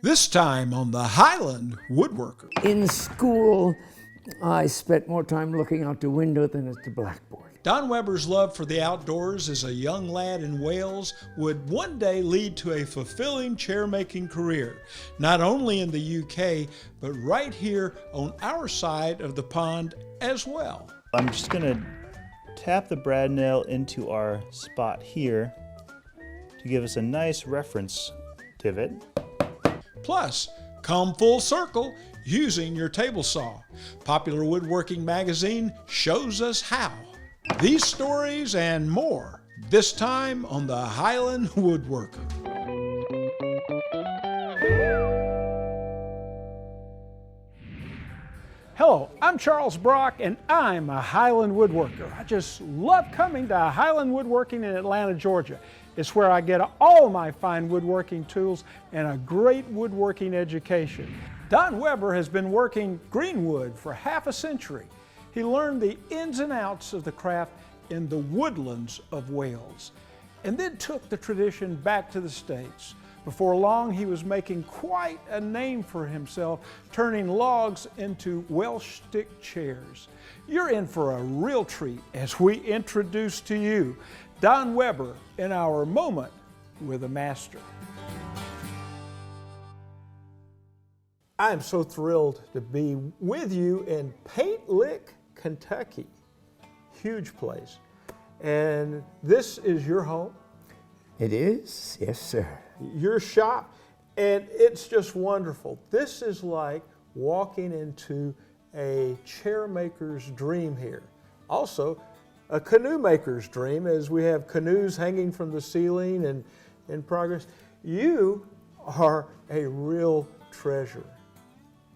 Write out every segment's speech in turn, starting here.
This time on the Highland Woodworker. In school, I spent more time looking out the window than at the blackboard. Don Weber's love for the outdoors as a young lad in Wales would one day lead to a fulfilling chair-making career, not only in the UK, but right here on our side of the pond as well. I'm just gonna tap the brad nail into our spot here to give us a nice reference divot. Plus, come full circle using your table saw. Popular Woodworking magazine shows us how. These stories and more, this time on the Highland Woodworker. Hello, I'm Charles Brock and I'm a Highland Woodworker. I just love coming to Highland Woodworking in Atlanta, Georgia. It's where I get all my fine woodworking tools and a great woodworking education. Don Weber has been working greenwood for half a century. He learned the ins and outs of the craft in the woodlands of Wales and then took the tradition back to the States. Before long, he was making quite a name for himself, turning logs into Welsh stick chairs. You're in for a real treat as we introduce to you Don Weber in our Moment with a Master. I'm so thrilled to be with you in Paint Lick, Kentucky. Huge place. And this is your home? It is, yes sir. Your shop, and it's just wonderful. This is like walking into a chair maker's dream here. Also, a canoe maker's dream, as we have canoes hanging from the ceiling and in progress. You are a real treasure.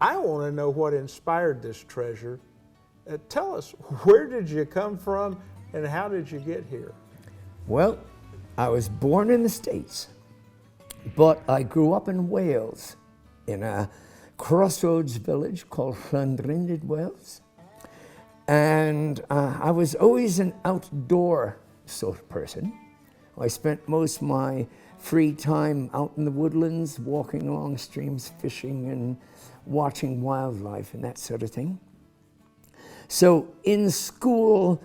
I want to know what inspired this treasure. Tell us, where did you come from and how did you get here? Well, I was born in the States, but I grew up in Wales, in a crossroads village called Llandrindid, Wales. And I was always an outdoor sort of person. I spent most of my free time out in the woodlands, walking along streams, fishing and watching wildlife and that sort of thing. So in school,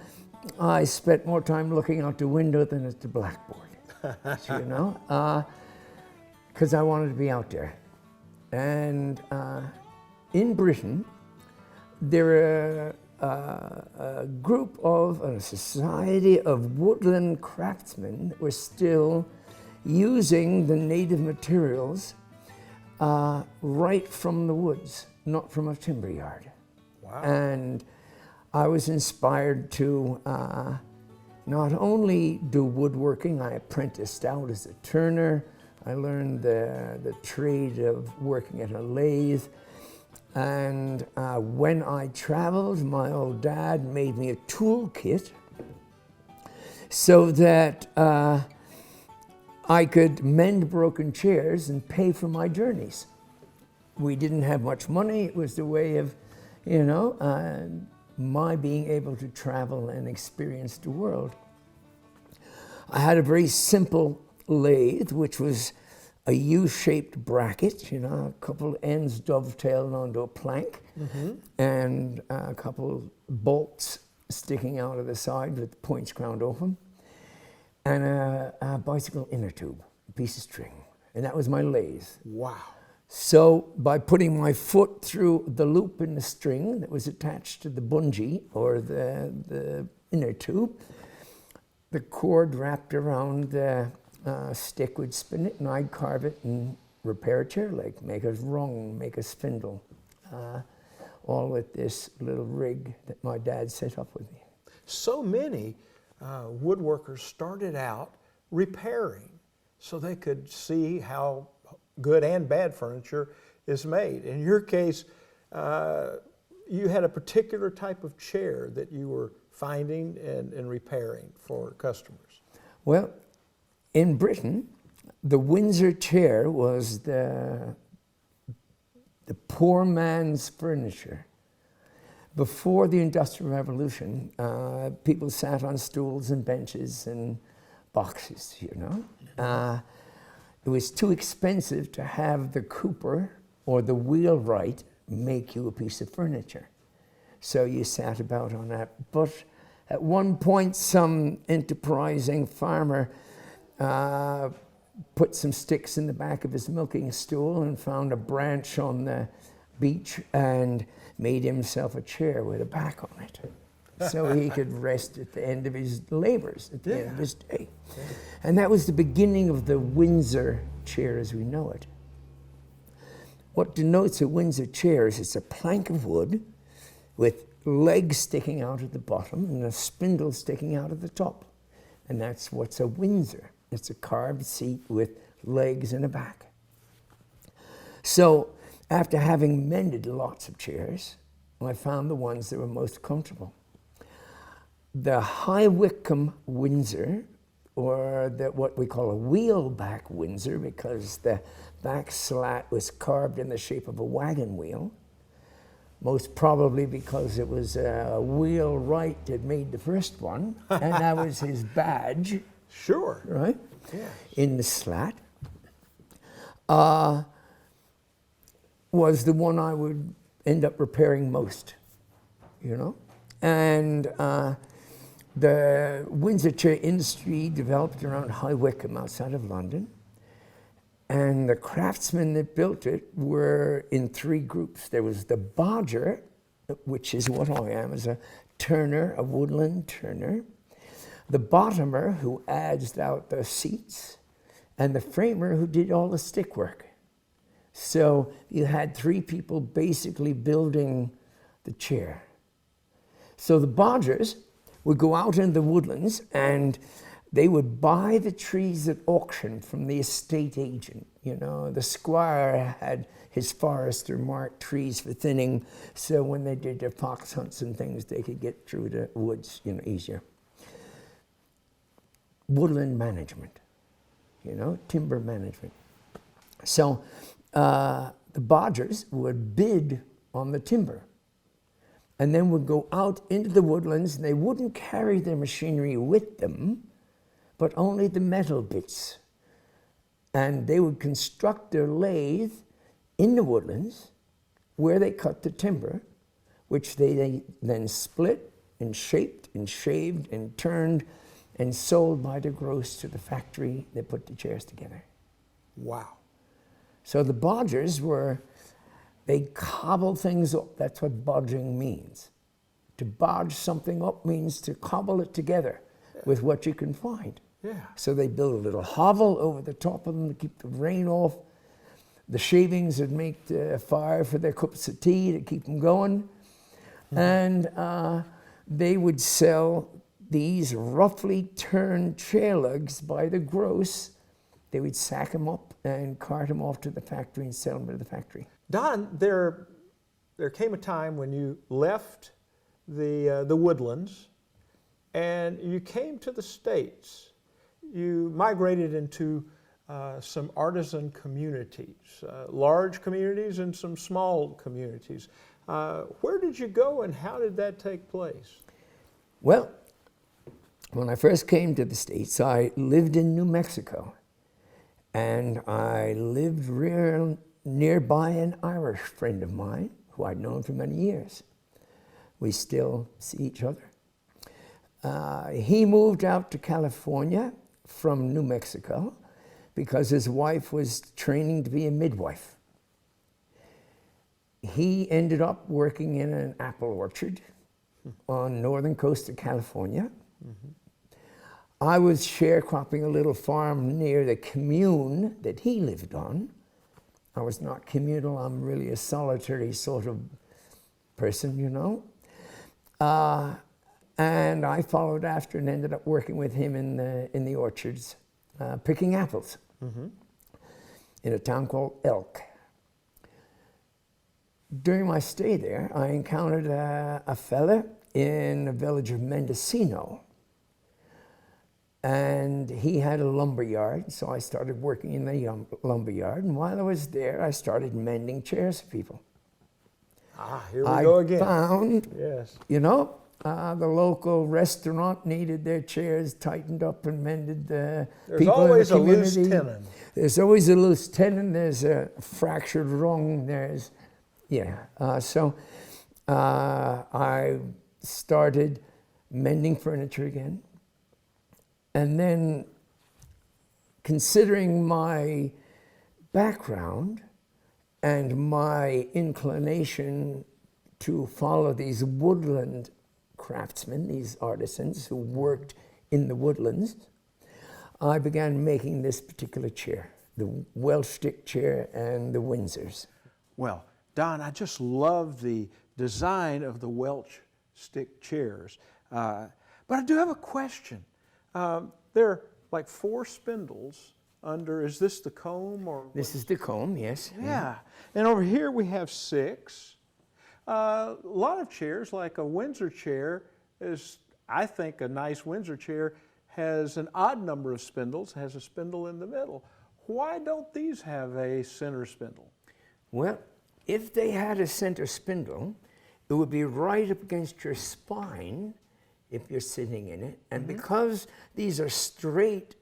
I spent more time looking out the window than at the blackboard, you know, because I wanted to be out there. And in Britain, there are a group of, a society of woodland craftsmen that were still using the native materials right from the woods, not from a timber yard. Wow. And I was inspired to not only do woodworking, I apprenticed out as a turner. I learned the trade of working at a lathe. And when I traveled, my old dad made me a toolkit so that I could mend broken chairs and pay for my journeys. We didn't have much money. It was the way of, you know, my being able to travel and experience the world. I had a very simple lathe, which was a U-shaped bracket, you know, a couple ends dovetailed onto a plank, and a couple bolts sticking out of the side with the points ground off them, and a bicycle inner tube, a piece of string, and that was my lathe. Wow. So by putting my foot through the loop in the string that was attached to the bungee or the inner tube, the cord wrapped around the stick would spin it and I'd carve it and repair a chair leg, make a rung, make a spindle, all with this little rig that my dad set up with me. So many woodworkers started out repairing so they could see how good and bad furniture is made. In your case, you had a particular type of chair that you were finding and repairing for customers. Well, in Britain, the Windsor chair was the poor man's furniture. Before the Industrial Revolution, people sat on stools and benches and boxes, you know. it was too expensive to have the cooper or the wheelwright make you a piece of furniture. So you sat about on that. But at one point, some enterprising farmer put some sticks in the back of his milking stool and found a branch on the beach and made himself a chair with a back on it. So he could rest at the end of his labors, at the end of his day. Yeah. And that was the beginning of the Windsor chair as we know it. What denotes a Windsor chair is it's a plank of wood with legs sticking out at the bottom and a spindle sticking out at the top. And that's what's a Windsor. It's a carved seat with legs and a back. So after having mended lots of chairs, I found the ones that were most comfortable. The High Wycombe Windsor, or what we call a wheel back Windsor, because the back slat was carved in the shape of a wagon wheel, most probably because it was a wheelwright that made the first one, and that was his badge. Sure. Right? Yeah. In the slat, was the one I would end up repairing most, you know? And the Windsor chair industry developed around High Wycombe outside of London. And the craftsmen that built it were in three groups. There was the bodger, which is what I am, as a turner, a woodland turner. The bottomer, who adds out the seats, and the framer, who did all the stick work. So you had three people basically building the chair. So the bodgers would go out in the woodlands and they would buy the trees at auction from the estate agent. You know, the squire had his forester mark trees for thinning, so when they did their fox hunts and things, they could get through the woods, you know, easier. Woodland management, you know, timber management. So the bodgers would bid on the timber and then would go out into the woodlands, and they wouldn't carry their machinery with them, but only the metal bits. And they would construct their lathe in the woodlands where they cut the timber, which they then split and shaped and shaved and turned and sold by the gross to the factory that put the chairs together. Wow. So the bodgers they cobble things up. That's what bodging means. To bodge something up means to cobble it together with what you can find. Yeah. So they build a little hovel over the top of them to keep the rain off. The shavings would make the fire for their cups of tea to keep them going. Mm-hmm. And they would sell these roughly turned chair legs by the gross. They would sack them up and cart them off to the factory and sell them to the factory. Don, there came a time when you left the woodlands and you came to the States. You migrated into some artisan communities, large communities and some small communities. Where did you go and how did that take place? Well, when I first came to the States, I lived in New Mexico. And I lived nearby an Irish friend of mine who I'd known for many years. We still see each other. He moved out to California from New Mexico because his wife was training to be a midwife. He ended up working in an apple orchard on northern coast of California. Mm-hmm. I was sharecropping a little farm near the commune that he lived on. I was not communal, I'm really a solitary sort of person, you know. And I followed after and ended up working with him in the orchards, picking apples in a town called Elk. During my stay there, I encountered a fella in the village of Mendocino. And he had a lumber yard, so I started working in the lumber yard. And while I was there, I started mending chairs for people. Ah, here we go again. I found, yes, you know, The local restaurant needed their chairs tightened up and mended. There's People always in the a loose community, tenon. There's always a loose tenon. There's a fractured rung. There's, so I started mending furniture again. And then, considering my background and my inclination to follow these woodland craftsmen, these artisans who worked in the woodlands, I began making this particular chair, the Welsh stick chair and the Windsors. Well, Don, I just love the design of the Welsh stick chairs. But I do have a question. There are like 4 spindles under, is this the comb? Or This is the comb, yes. Yeah. And over here we have 6. A lot of chairs, like a Windsor chair, is, I think, a nice Windsor chair has an odd number of spindles, has a spindle in the middle. Why don't these have a center spindle? Well, if they had a center spindle, it would be right up against your spine if you're sitting in it. And because these are straight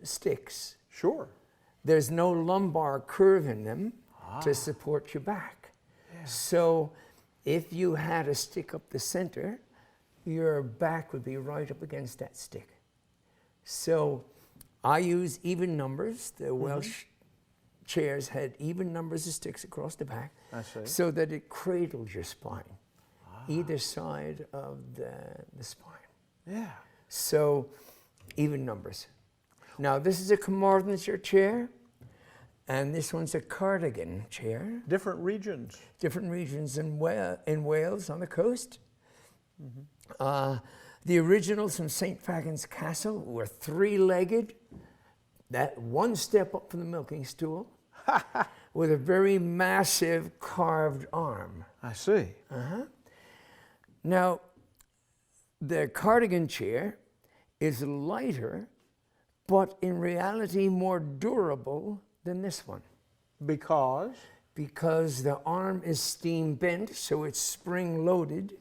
sticks, Sure. there's no lumbar curve in them to support your back. Yeah. So if you had a stick up the center, your back would be right up against that stick. So I use even numbers. The Welsh chairs had even numbers of sticks across the back, I see. so that it cradles your spine, either side of the spine. Yeah. So even numbers. Now this is a Carmarthenshire chair, and this one's a cardigan chair. Different regions. Different regions in Wales on the coast. The originals from St. Fagan's Castle were 3-legged, that one step up from the milking stool, with a very massive carved arm. I see. Now, the cardigan chair is lighter, but in reality more durable than this one. Because? Because the arm is steam bent, so it's spring loaded.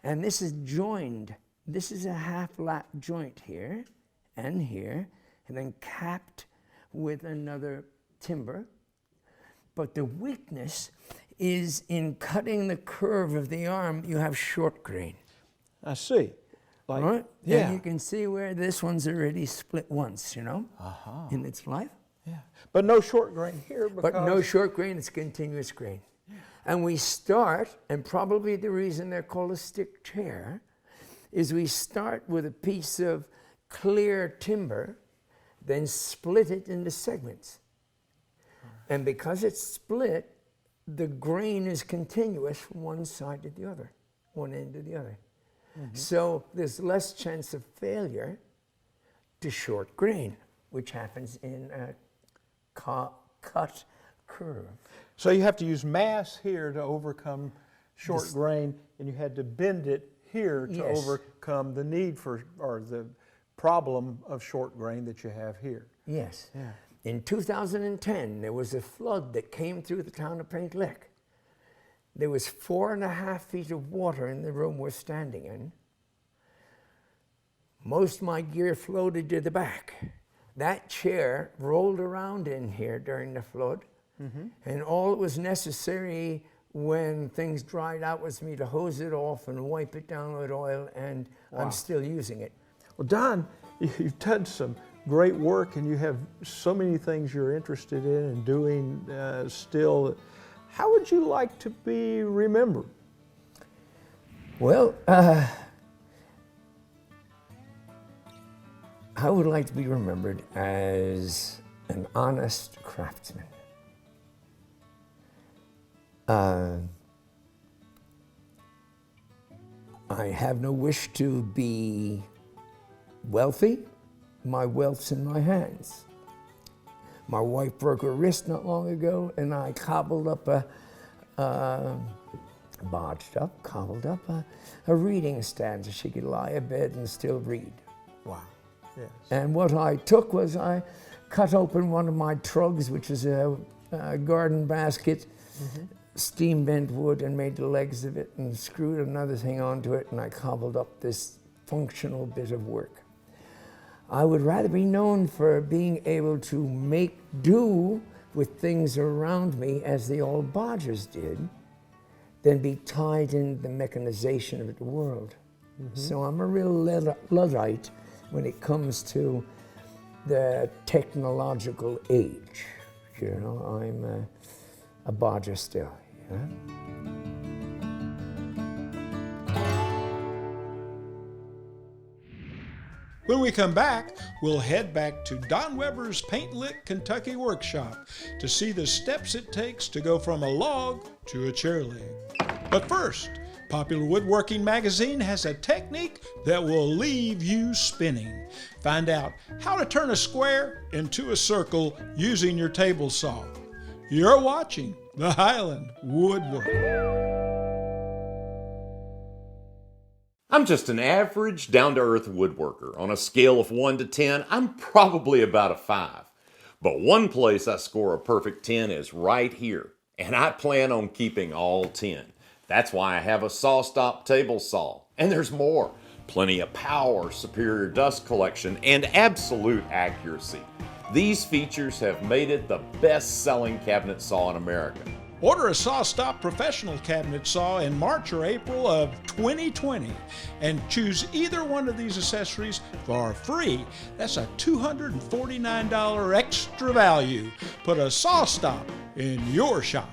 And this is joined. This is a half lap joint here, and then capped with another timber. But the weakness is in cutting the curve of the arm, you have short grain. I see. Like, Right? Yeah. And you can see where this one's already split once, in its life. Yeah. But no short grain here because... But no short grain, it's continuous grain. And we start, and probably the reason they're called a stick chair, is we start with a piece of clear timber, then split it into segments. And because it's split, the grain is continuous from one side to the other, one end to the other. So there's less chance of failure to short grain, which happens in a cut curve. So you have to use mass here to overcome short grain, and you had to bend it here to overcome the need for, or the problem of short grain that you have here. Yes. Yeah. In 2010, there was a flood that came through the town of Paint Lick. There was 4.5 feet of water in the room we're standing in. Most of my gear floated to the back. That chair rolled around in here during the flood, and all that was necessary when things dried out was me to hose it off and wipe it down with oil, and I'm still using it. Well, Don, you've done some great work, and you have so many things you're interested in and doing still. How would you like to be remembered? Well, I would like to be remembered as an honest craftsman. I have no wish to be wealthy. My wealth's in my hands. My wife broke her wrist not long ago, and I cobbled up a reading stand so she could lie abed and still read. Wow. Yes. And what I took was I cut open one of my trugs, which is a garden basket, steam bent wood and made the legs of it and screwed another thing onto it, and I cobbled up this functional bit of work. I would rather be known for being able to make do with things around me as the old bodgers did than be tied in the mechanization of the world. So I'm a real Luddite when it comes to the technological age. You know, I'm a bodger still. Yeah? When we come back, we'll head back to Don Weber's Paint Lick Kentucky workshop to see the steps it takes to go from a log to a chair leg. But first, Popular Woodworking magazine has a technique that will leave you spinning. Find out how to turn a square into a circle using your table saw. You're watching the Highland Woodworker. I'm just an average, down-to-earth woodworker. On a scale of 1 to 10, I'm probably about a 5. But one place I score a perfect 10 is right here, and I plan on keeping all 10. That's why I have a SawStop table saw. And there's more. Plenty of power, superior dust collection, and absolute accuracy. These features have made it the best-selling cabinet saw in America. Order a SawStop professional cabinet saw in March or April of 2020 and choose either one of these accessories for free. That's a $249 extra value. Put a SawStop in your shop.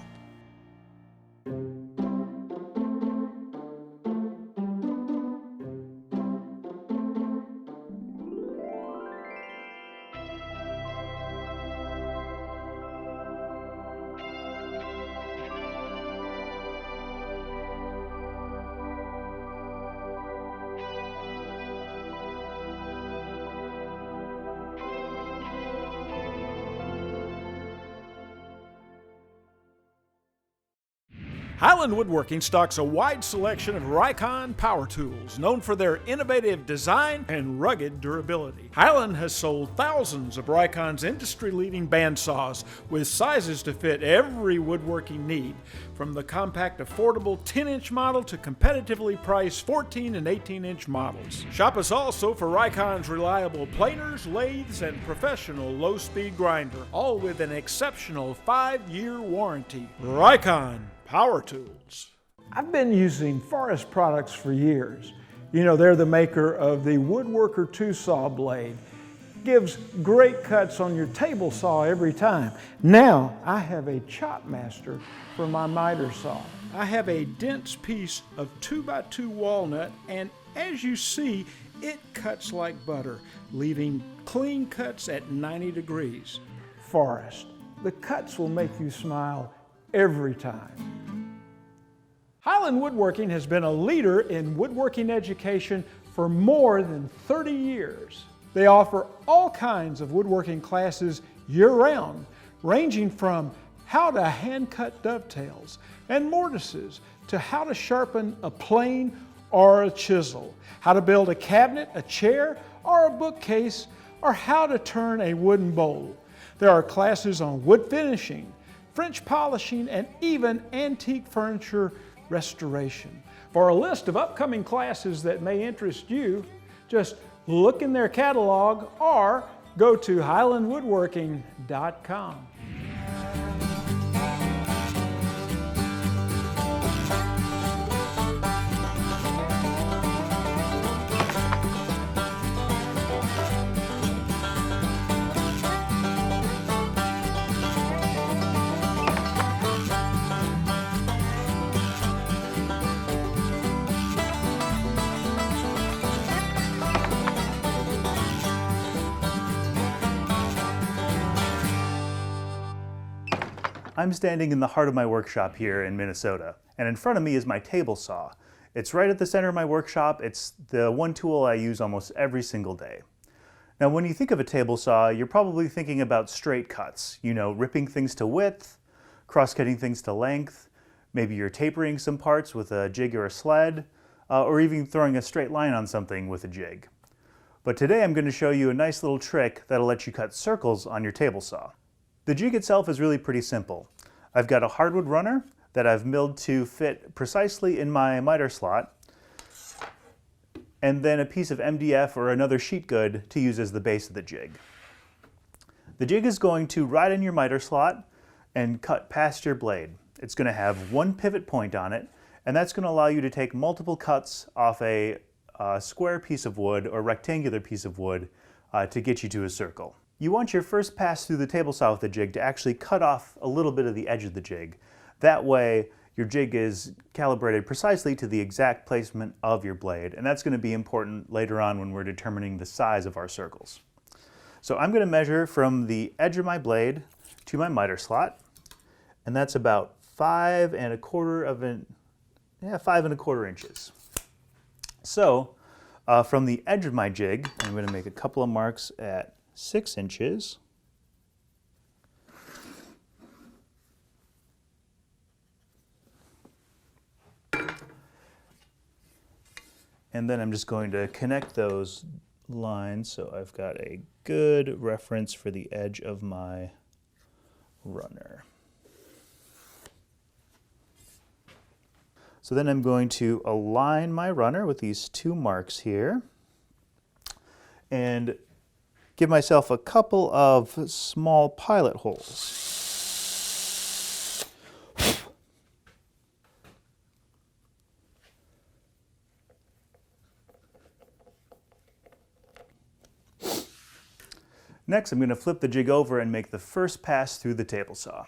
Highland Woodworking stocks a wide selection of Rikon power tools, known for their innovative design and rugged durability. Highland has sold thousands of Rikon's industry-leading bandsaws with sizes to fit every woodworking need, from the compact affordable 10-inch model to competitively priced 14 and 18-inch models. Shop us also for Rikon's reliable planers, lathes, and professional low-speed grinder, all with an exceptional 5-year warranty. Rikon Power Tools. I've been using Forest products for years. You know, they're the maker of the Woodworker 2 saw blade. Gives great cuts on your table saw every time. Now I have a chop master for my miter saw. I have a dense piece of 2x2 walnut, and as you see, it cuts like butter, leaving clean cuts at 90 degrees. Forest, the cuts will make you smile every time. Highland Woodworking has been a leader in woodworking education for more than 30 years. They offer all kinds of woodworking classes year-round, ranging from how to hand-cut dovetails and mortises to how to sharpen a plane or a chisel, how to build a cabinet, a chair, or a bookcase, or how to turn a wooden bowl. There are classes on wood finishing, French polishing, and even antique furniture restoration. For a list of upcoming classes that may interest you, just look in their catalog or go to highlandwoodworking.com. I'm standing in the heart of my workshop here in Minnesota, and in front of me is my table saw. It's right at the center of my workshop. It's the one tool I use almost every single day. Now, when you think of a table saw, you're probably thinking about straight cuts, you know, ripping things to width, cross-cutting things to length, maybe you're tapering some parts with a jig or a sled, or even throwing a straight line on something with a jig. But today I'm going to show you a nice little trick that'll let you cut circles on your table saw. The jig itself is really pretty simple. I've got a hardwood runner, that I've milled to fit precisely in my miter slot, and then a piece of MDF or another sheet good to use as the base of the jig. The jig is going to ride in your miter slot and cut past your blade. It's going to have one pivot point on it, and that's going to allow you to take multiple cuts off a square piece of wood or rectangular piece of wood to get you to a circle. You want your first pass through the table saw with the jig to actually cut off a little bit of the edge of the jig. That way your jig is calibrated precisely to the exact placement of your blade, and that's going to be important later on when we're determining the size of our circles. So I'm going to measure from the edge of my blade to my miter slot, and that's about 5 1/4 inches. So from the edge of my jig, I'm going to make a couple of marks at 6 inches. And then I'm just going to connect those lines so I've got a good reference for the edge of my runner. So then I'm going to align my runner with these 2 marks here and give myself a couple of small pilot holes. Next, I'm going to flip the jig over and make the first pass through the table saw.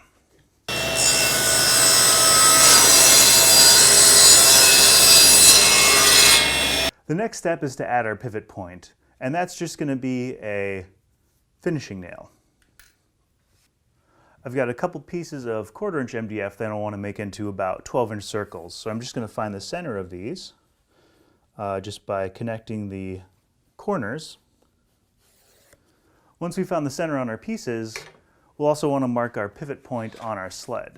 The next step is to add our pivot point, and that's just going to be a finishing nail. I've got a couple pieces of 1/4 inch MDF that I want to make into about 12-inch circles, so I'm just going to find the center of these just by connecting the corners. Once we've found the center on our pieces, we'll also want to mark our pivot point on our sled.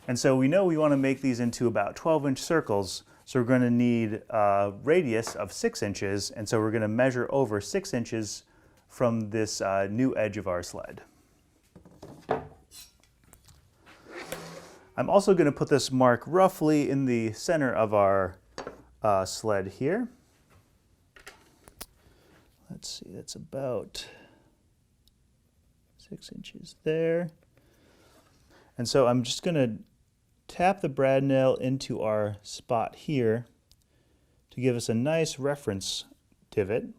And so we know we want to make these into about 12-inch circles, so we're going to need a radius of 6 inches, and so we're going to measure over 6 inches from this new edge of our sled. I'm also going to put this mark roughly in the center of our sled here. Let's see, that's about 6 inches there. And so I'm just going to tap the brad nail into our spot here to give us a nice reference divot.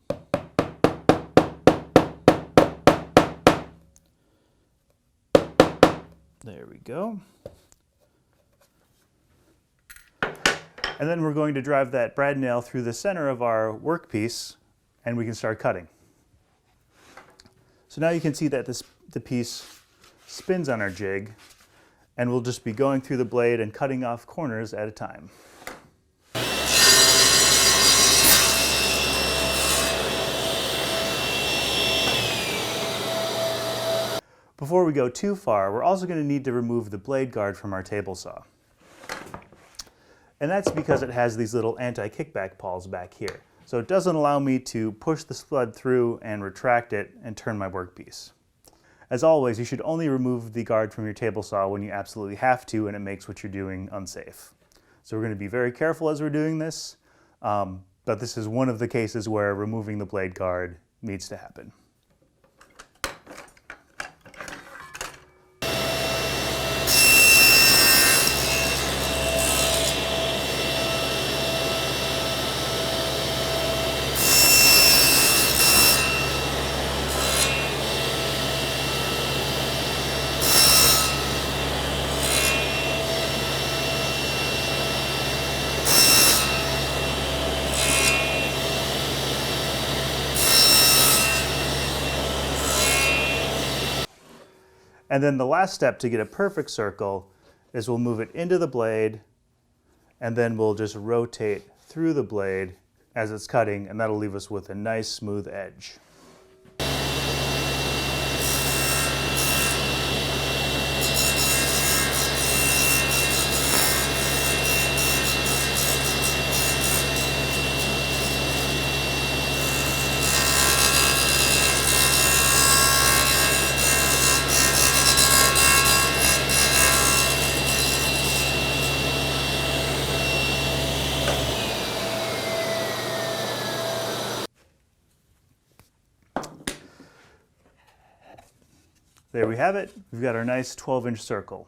There we go. And then we're going to drive that brad nail through the center of our workpiece, and we can start cutting. So now you can see that the piece spins on our jig, and we'll just be going through the blade and cutting off corners at a time. Before we go too far, we're also going to need to remove the blade guard from our table saw. And that's because it has these little anti-kickback pawls back here. So it doesn't allow me to push the sled through and retract it and turn my workpiece. As always, you should only remove the guard from your table saw when you absolutely have to and it makes what you're doing unsafe. So we're going to be very careful as we're doing this, but this is one of the cases where removing the blade guard needs to happen. And then the last step to get a perfect circle is we'll move it into the blade, and then we'll just rotate through the blade as it's cutting, and that'll leave us with a nice smooth edge. There we have it. We've got our nice 12-inch circle.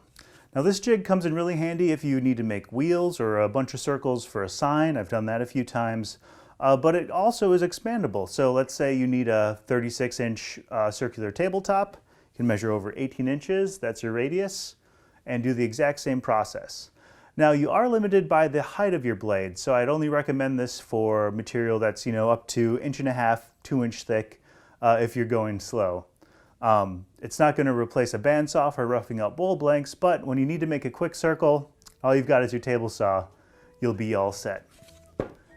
Now this jig comes in really handy if you need to make wheels or a bunch of circles for a sign. I've done that a few times. But it also is expandable. So let's say you need a 36-inch circular tabletop. You can measure over 18 inches, that's your radius, and do the exact same process. Now you are limited by the height of your blade, so I'd only recommend this for material that's up to 1.5 inch, 2 inch thick if you're going slow. It's not going to replace a bandsaw for roughing out bowl blanks, but when you need to make a quick circle, all you've got is your table saw. You'll be all set.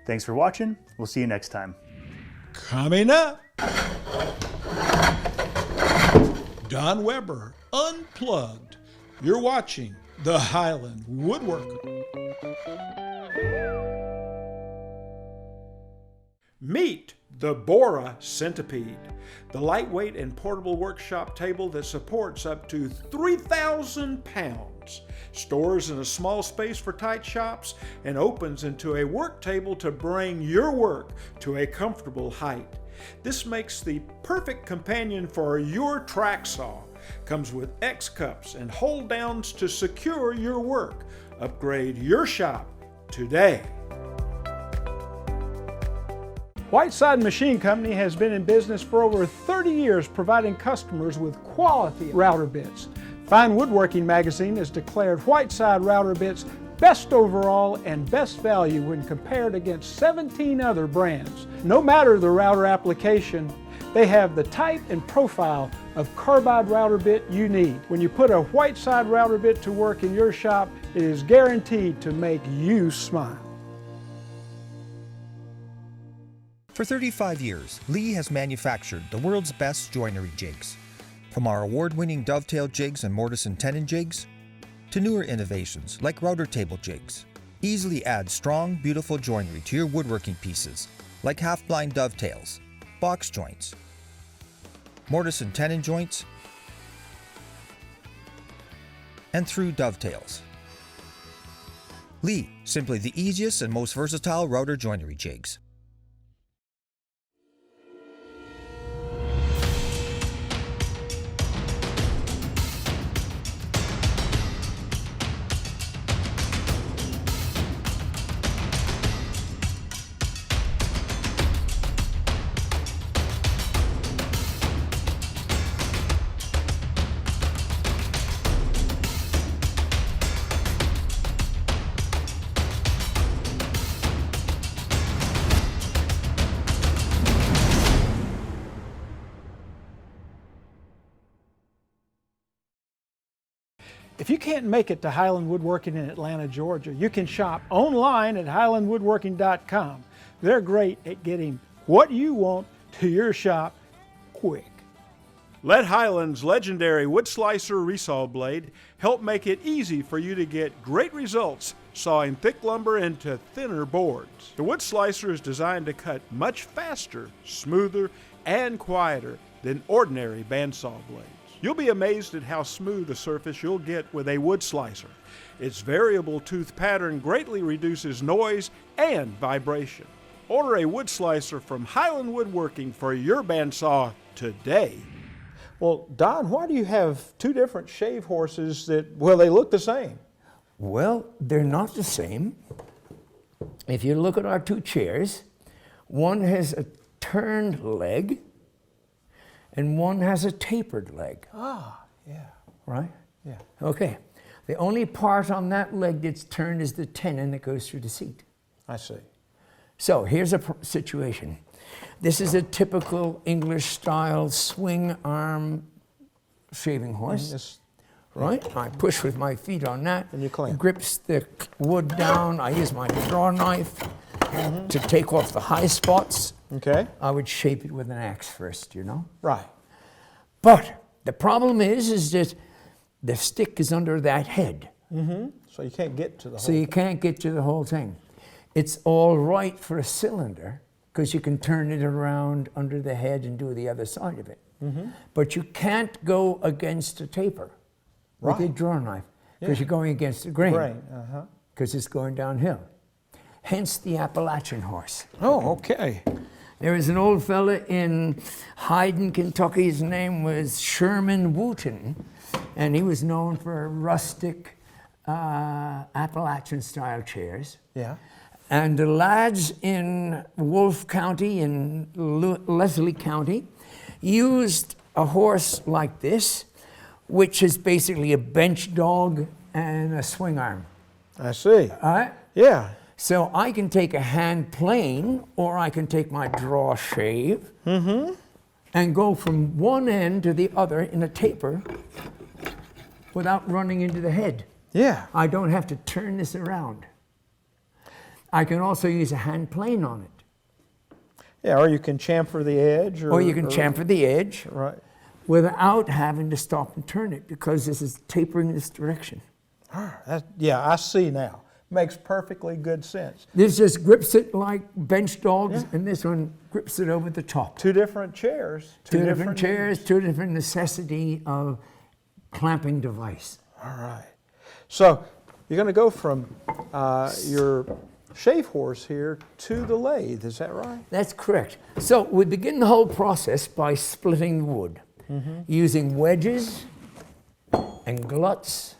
Thanks for watching. We'll see you next time. Coming up, Don Weber, Unplugged. You're watching the Highland Woodworker. Meet the Bora Centipede, the lightweight and portable workshop table that supports up to 3,000 pounds, stores in a small space for tight shops, and opens into a work table to bring your work to a comfortable height. This makes the perfect companion for your track saw. Comes with X cups and hold downs to secure your work. Upgrade your shop today. Whiteside Machine Company has been in business for over 30 years, providing customers with quality router bits. Fine Woodworking magazine has declared Whiteside router bits best overall and best value when compared against 17 other brands. No matter the router application, they have the type and profile of carbide router bit you need. When you put a Whiteside router bit to work in your shop, it is guaranteed to make you smile. For 35 years, Lee has manufactured the world's best joinery jigs. From our award-winning dovetail jigs and mortise and tenon jigs, to newer innovations like router table jigs. Easily add strong, beautiful joinery to your woodworking pieces, like half-blind dovetails, box joints, mortise and tenon joints, and through dovetails. Lee, simply the easiest and most versatile router joinery jigs. If you can't make it to Highland Woodworking in Atlanta, Georgia, you can shop online at highlandwoodworking.com. They're great at getting what you want to your shop quick. Let Highland's legendary wood slicer resaw blade help make it easy for you to get great results sawing thick lumber into thinner boards. The wood slicer is designed to cut much faster, smoother, and quieter than ordinary bandsaw blades. You'll be amazed at how smooth a surface you'll get with a wood slicer. Its variable tooth pattern greatly reduces noise and vibration. Order a wood slicer from Highland Woodworking for your bandsaw today. Well, Don, why do you have two different shave horses that, well, they look the same? Well, they're not the same. If you look at our two chairs, one has a turned leg and one has a tapered leg. Ah, yeah. Right? Yeah. Okay. The only part on that leg that's turned is the tenon that goes through the seat. I see. So here's a situation. This is a typical English style swing arm shaving horse. Right? I push with my feet on that. And you clean. It grips the wood down. I use my draw knife to take off the high spots. Okay. I would shape it with an axe first, you know? Right. But the problem is that the stick is under that head. So you can't get to the whole So you can't get to the whole thing. It's all right for a cylinder because you can turn it around under the head and do the other side of it. But you can't go against a taper with a draw knife because you're going against the grain because it's going downhill. Hence the Appalachian horse. Oh, okay. There was an old fella in Hyden, Kentucky. His name was Sherman Wooten, and he was known for rustic Appalachian-style chairs. Yeah. And the lads in Wolfe County, in Leslie County, used a horse like this, which is basically a bench dog and a swing arm. I see. All right? Yeah. So I can take a hand plane, or I can take my draw shave and go from one end to the other in a taper without running into the head. Yeah. I don't have to turn this around. I can also use a hand plane on it. Yeah, or you can chamfer the edge. Or you can chamfer the edge Right. without having to stop and turn it, because this is tapering this direction. Yeah, I see now. Makes perfectly good sense. This just grips it like bench dogs, and this one grips it over the top. Two different chairs. Two different chairs, two different necessity of clamping device. All right. So you're going to go from your shave horse here to the lathe, is that right? That's correct. So we begin the whole process by splitting the wood, using wedges and gluts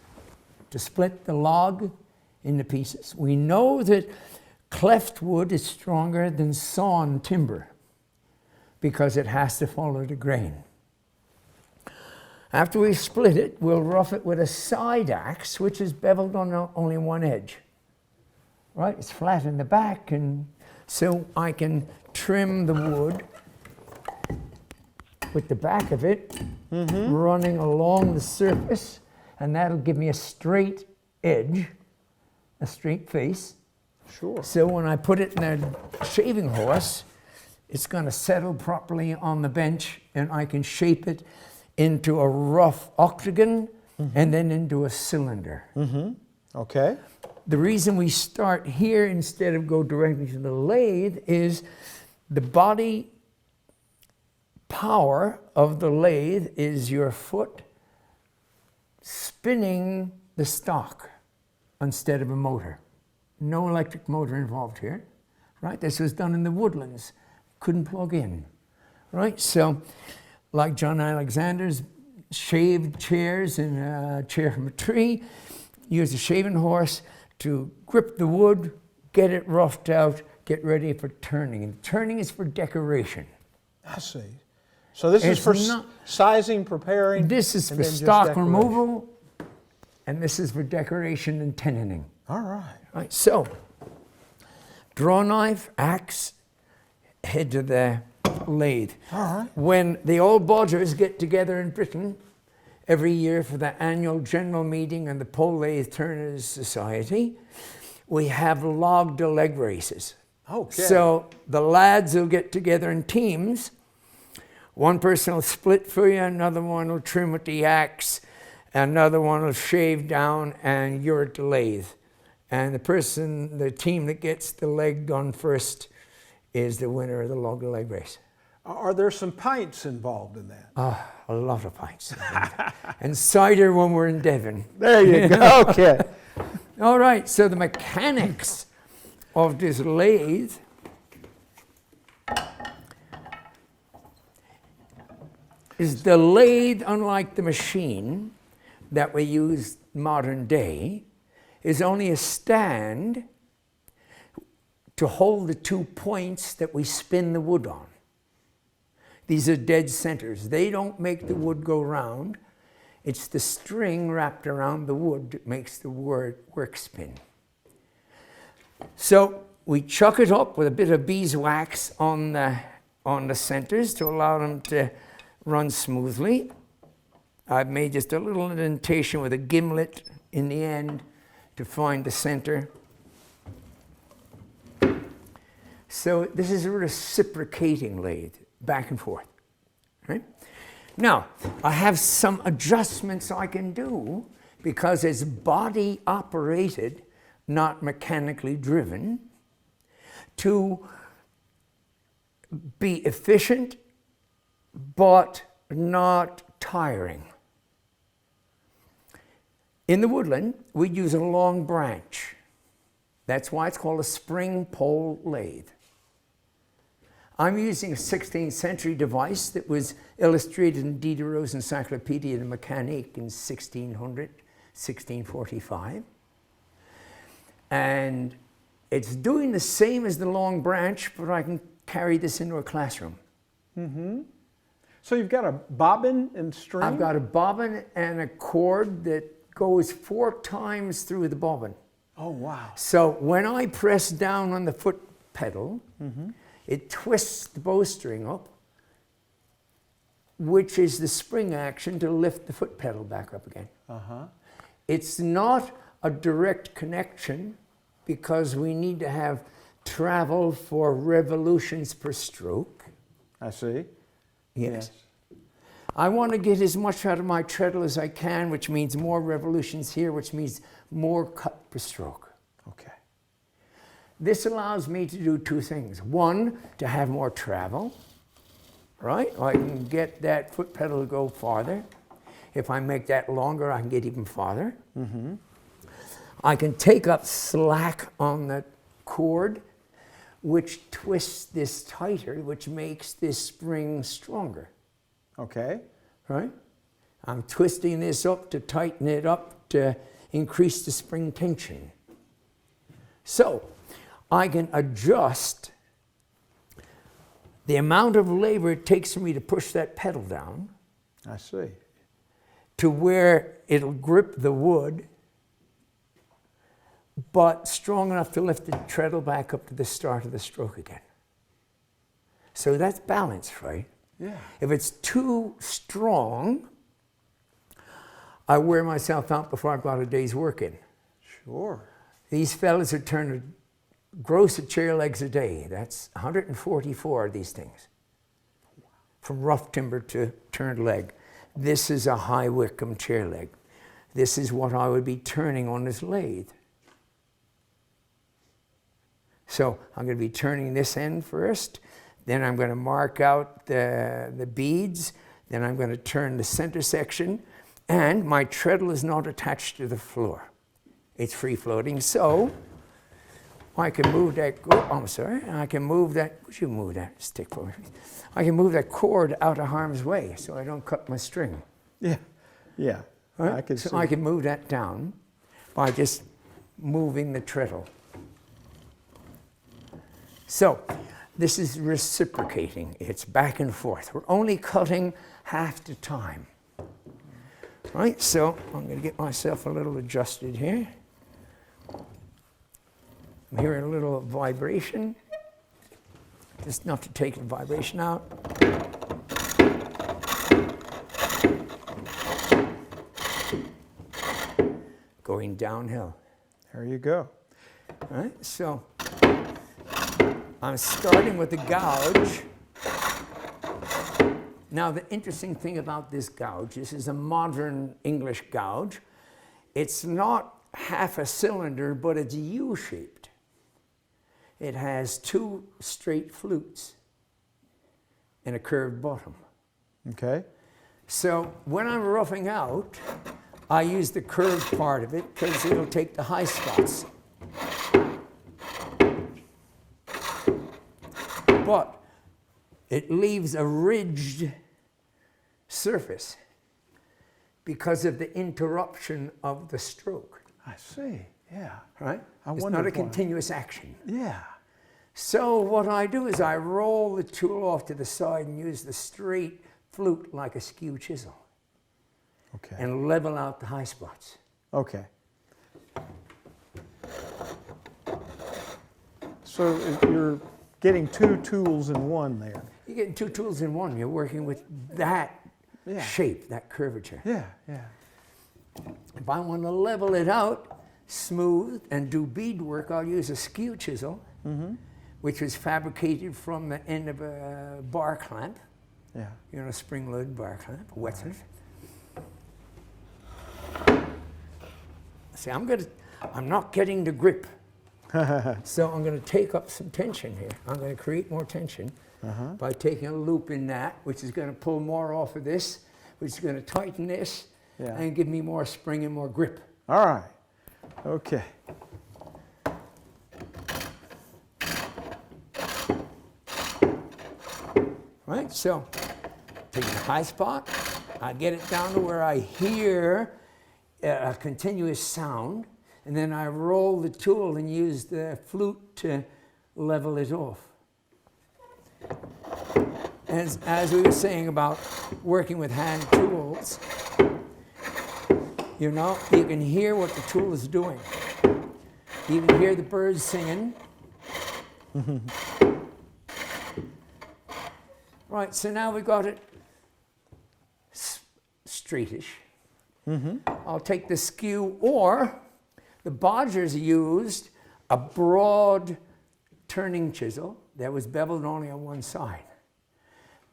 to split the log into pieces. We know that cleft wood is stronger than sawn timber because it has to follow the grain. After we split it, we'll rough it with a side axe, which is beveled on only one edge. Right, it's flat in the back, and so I can trim the wood with the back of it running along the surface, and that'll give me a straight edge, a straight face. Sure. So when I put it in a shaving horse, it's going to settle properly on the bench, and I can shape it into a rough octagon and then into a cylinder. Okay. The reason we start here instead of go directly to the lathe is the body power of the lathe is your foot spinning the stock instead of a motor. No electric motor involved here, right? This was done in the Woodlands. Couldn't plug in, right? So, like John Alexander's shaved chairs in a chair from a tree, use a shaving horse to grip the wood, get it roughed out, get ready for turning. And turning is for decoration. I see. So this is It's for not- sizing, preparing. This is and for then just stock decoration. removal, and this is for decoration and tenoning. All right. Right, so, draw knife, axe, head to the lathe. All right. When the old bodgers get together in Britain every year for the annual general meeting and the Pole Lathe Turners Society, we have logged leg races. Okay. So the lads will get together in teams. One person will split for you, another one will trim with the axe, another one will shave down, and you're at the lathe. And the team that gets the leg done first is the winner of the log leg race. Are there some pints involved in that? A lot of pints. And cider when we're in Devon. There you go. Okay. All right, so the mechanics of this lathe is the lathe, unlike the machine that we use modern day, is only a stand to hold the 2 points that we spin the wood on. These are dead centers. They don't make the wood go round. It's the string wrapped around the wood that makes the work spin. So we chuck it up with a bit of beeswax on the centers to allow them to run smoothly. I've made just a little indentation with a gimlet in the end to find the center. So this is a reciprocating lathe, back and forth, right? Now, I have some adjustments I can do because it's body operated, not mechanically driven, to be efficient, but not tiring. In the woodland, we use a long branch. That's why it's called a spring pole lathe. I'm using a 16th century device that was illustrated in Diderot's Encyclopedia de Mécanique in 1600, 1645. And it's doing the same as the long branch, but I can carry this into a classroom. So you've got a bobbin and string? I've got a bobbin and a cord that goes 4 times through the bobbin. Oh, wow. So when I press down on the foot pedal, it twists the bowstring up, which is the spring action to lift the foot pedal back up again. It's not a direct connection because we need to have travel for revolutions per stroke. I see. Yes. I want to get as much out of my treadle as I can, which means more revolutions here, which means more cut per stroke. Okay. This allows me to do 2 things. One, to have more travel, right? I can get that foot pedal to go farther. If I make that longer, I can get even farther. I can take up slack on the cord, which twists this tighter, which makes this spring stronger. Okay. Right? I'm twisting this up to tighten it up to increase the spring tension. So I can adjust the amount of labor it takes for me to push that pedal down I see. to where it'll grip the wood, but strong enough to lift the treadle back up to the start of the stroke again. So that's balance, right? Yeah. If it's too strong, I wear myself out before I've got a day's work in. Sure. These fellas are turning gross of chair legs a day. That's 144 of these things. From rough timber to turned leg. This is a high Wickham chair leg. This is what I would be turning on this lathe. So I'm going to be turning this end first, then I'm going to mark out the beads, then I'm going to turn the center section, and my treadle is not attached to the floor. It's free floating, so I can move that, oh, I'm sorry, I can move that, would you move that stick for me? I can move that cord out of harm's way so I don't cut my string. Yeah. Yeah. Right? I can so see. I can move that down by just moving the treadle. So this is reciprocating. It's back and forth. We're only cutting half the time. Right, so I'm going to get myself a little adjusted here. I'm hearing a little vibration. Just not to take the vibration out. Going downhill. There you go. All right, so I'm starting with the gouge. Now, the interesting thing about this gouge, this is a modern English gouge. It's not half a cylinder, but it's U-shaped. It has 2 straight flutes and a curved bottom. Okay. So when I'm roughing out, I use the curved part of it because it'll take the high spots. But it leaves a ridged surface because of the interruption of the stroke. I see. Yeah. Right? It's wondered not a why. continuous action. Yeah. So what I do is I roll the tool off to the side and use the straight flute like a skew chisel Okay. and level out the high spots. Okay. So you're getting 2 tools in one there. You're getting 2 tools in one. You're working with that Yeah. shape, that curvature. Yeah. Yeah. If I want to level it out, smooth, and do beadwork, I'll use a skew chisel, which was fabricated from the end of a bar clamp, Yeah. you know, a spring-loaded bar clamp, a wetzer. See, I'm not getting the grip. So I'm going to take up some tension here. I'm going to create more tension by taking a loop in that, which is going to pull more off of this, which is going to tighten this, Yeah. and give me more spring and more grip. All right. Okay. right, so take the high spot, I get it down to where I hear a continuous sound, and then I roll the tool and use the flute to level it off. As we were saying about working with hand tools, you know, you can hear what the tool is doing. You can hear the birds singing. Right, so now we got it straightish. I'll take the skew, or the bodgers used a broad turning chisel that was beveled only on one side.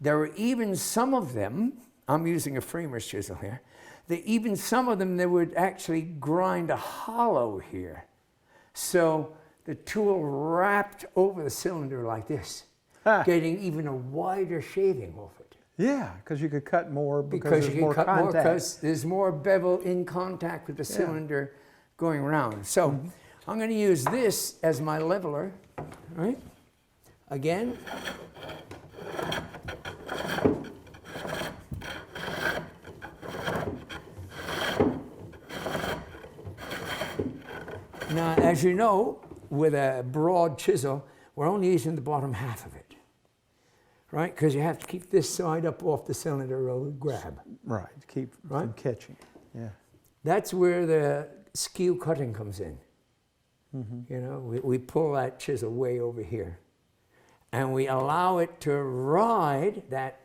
There were even some of them, I'm using a framer's chisel here, even some of them that would actually grind a hollow here. So the tool wrapped over the cylinder like this, getting even a wider shaving off it. Yeah, because you could cut more because there's more contact. Because there's more bevel in contact with the cylinder going around. So I'm going to use this as my leveler, right? Again. Now, as you know, with a broad chisel, we're only using the bottom half of it, right? Because you have to keep this side up off the cylinder or grab. Right, to keep from catching. Yeah. That's where the skew cutting comes in. You know, we pull that chisel way over here, and we allow it to ride, that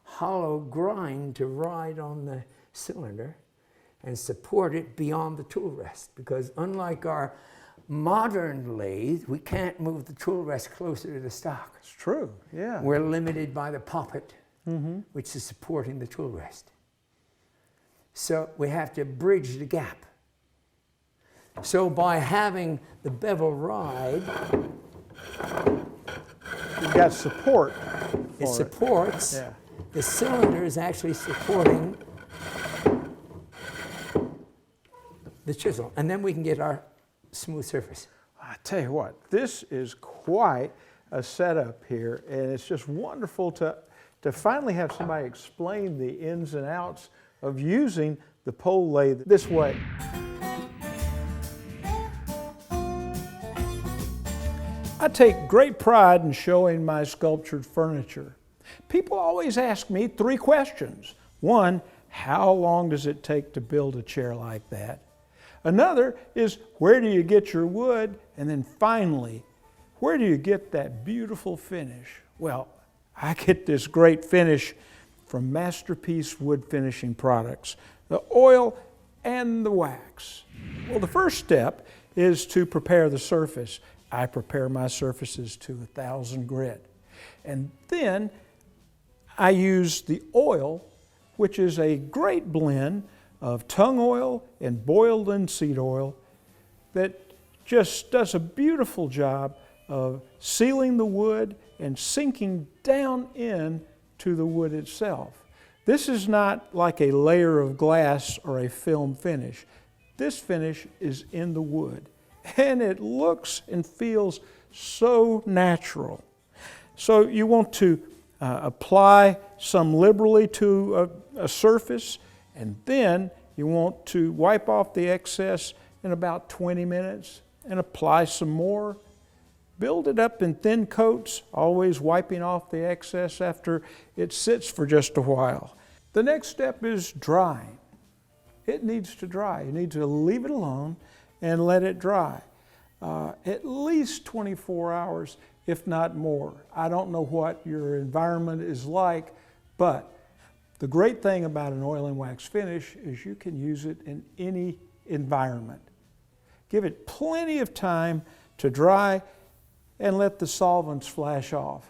hollow grind to ride on the cylinder and support it beyond the tool rest, because unlike our modern lathe, we can't move the tool rest closer to the stock. It's true, yeah. We're limited by the poppet, which is supporting the tool rest. So we have to bridge the gap. So by having the bevel ride, you've got support. it supports, the cylinder is actually supporting the chisel, and then we can get our smooth surface. I tell you what, this is quite a setup here, and it's just wonderful to finally have somebody explain the ins and outs of using the pole lathe this way. I take great pride in showing my sculptured furniture. People always ask me 3 questions. 1, how long does it take to build a chair like that? Another is, where do you get your wood? And then finally, where do you get that beautiful finish? Well, I get this great finish from Masterpiece Wood Finishing Products, the oil and the wax. Well, the first step is to prepare the surface. I prepare my surfaces to 1,000 grit. And then I use the oil, which is a great blend of tung oil and boiled linseed oil that just does a beautiful job of sealing the wood and sinking down in to the wood itself. This is not like a layer of glass or a film finish. This finish is in the wood, and it looks and feels so natural. So you want to apply some liberally to a surface, and then you want to wipe off the excess in about 20 minutes and apply some more. Build it up in thin coats, always wiping off the excess after it sits for just a while. The next step is drying. It needs to dry. You need to leave it alone and let it dry. At least 24 hours, if not more. I don't know what your environment is like, but the great thing about an oil and wax finish is you can use it in any environment. Give it plenty of time to dry and let the solvents flash off.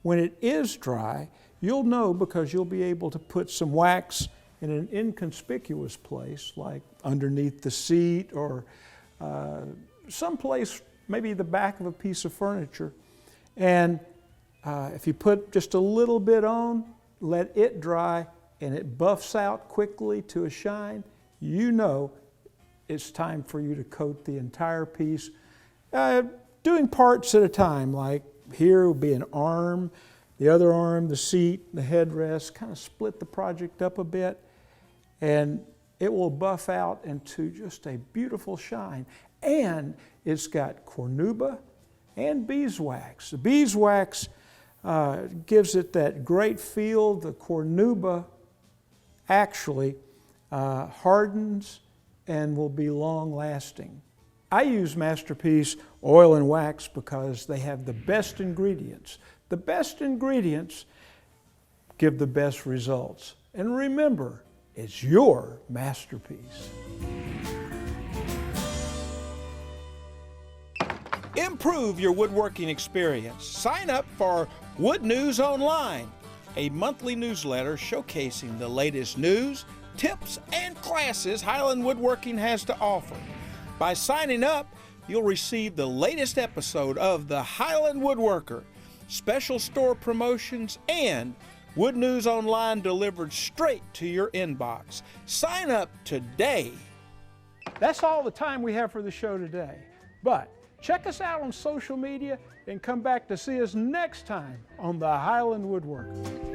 When it is dry, you'll know because you'll be able to put some wax in an inconspicuous place, like underneath the seat or someplace, maybe the back of a piece of furniture. And if you put just a little bit on, let it dry, and it buffs out quickly to a shine, you know it's time for you to coat the entire piece, doing parts at a time. Like here will be an arm, the other arm, the seat, the headrest, kind of split the project up a bit, and it will buff out into just a beautiful shine. And it's got cornuba and beeswax. The beeswax gives it that great feel. The cornuba actually hardens and will be long lasting. I use Masterpiece oil and wax because they have the best ingredients. The best ingredients give the best results. And remember, it's your masterpiece. Improve your woodworking experience. Sign up for Wood News Online, a monthly newsletter showcasing the latest news, tips, and classes Highland Woodworking has to offer. By signing up, you'll receive the latest episode of the Highland Woodworker, special store promotions, and Wood News Online delivered straight to your inbox. Sign up today. That's all the time we have for the show today. But check us out on social media and come back to see us next time on the Highland Woodworker.